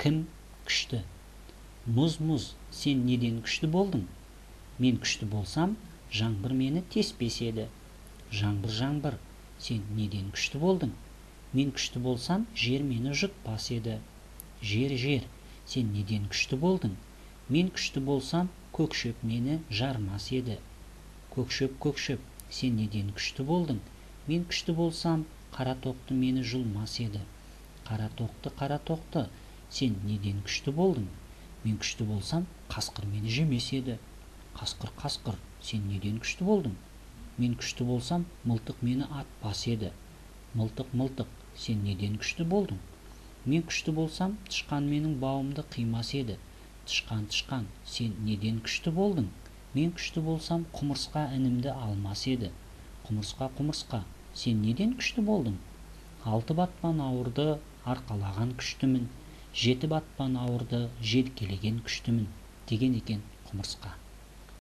Кім күшті? Мұз, сен неден күшті болдың? Мен күшті болсам, жаңбыр мені теспес еді. Жаңбыр, сен неден күшті болдың? Мен күшті болсам, жер мені жұтпас еді. Жер, сен неден күшті болдың? Мен күшті болсам, көкшөп мені жармас еді. Көкшөп, сен неден күшті болдың? Мен күшті болсам, қара тоқты мені жұлмас еді. Қара тоқты, сен неден күшті болдың? Мен күшті болсам, қасқыр мені жемес еді. Қасқыр, сен неден күшті болдың? Мен күшті болсам, мылтық мені атпас еді. Мылтық, сен неден күшті болдың? Мен күшті болсам, тышқан менің бауымды қимас еді. Тышқан, сен неден күшті болдың? Мен күшті болсам, құмырсқа інімді алмас еді. Құмырсқа, сен неден күшті болдың? 6 батпан ауырды, арқалаған күштімін. 7 батпан ауырды, желкелеген күштімін, деген екен құмырсқа.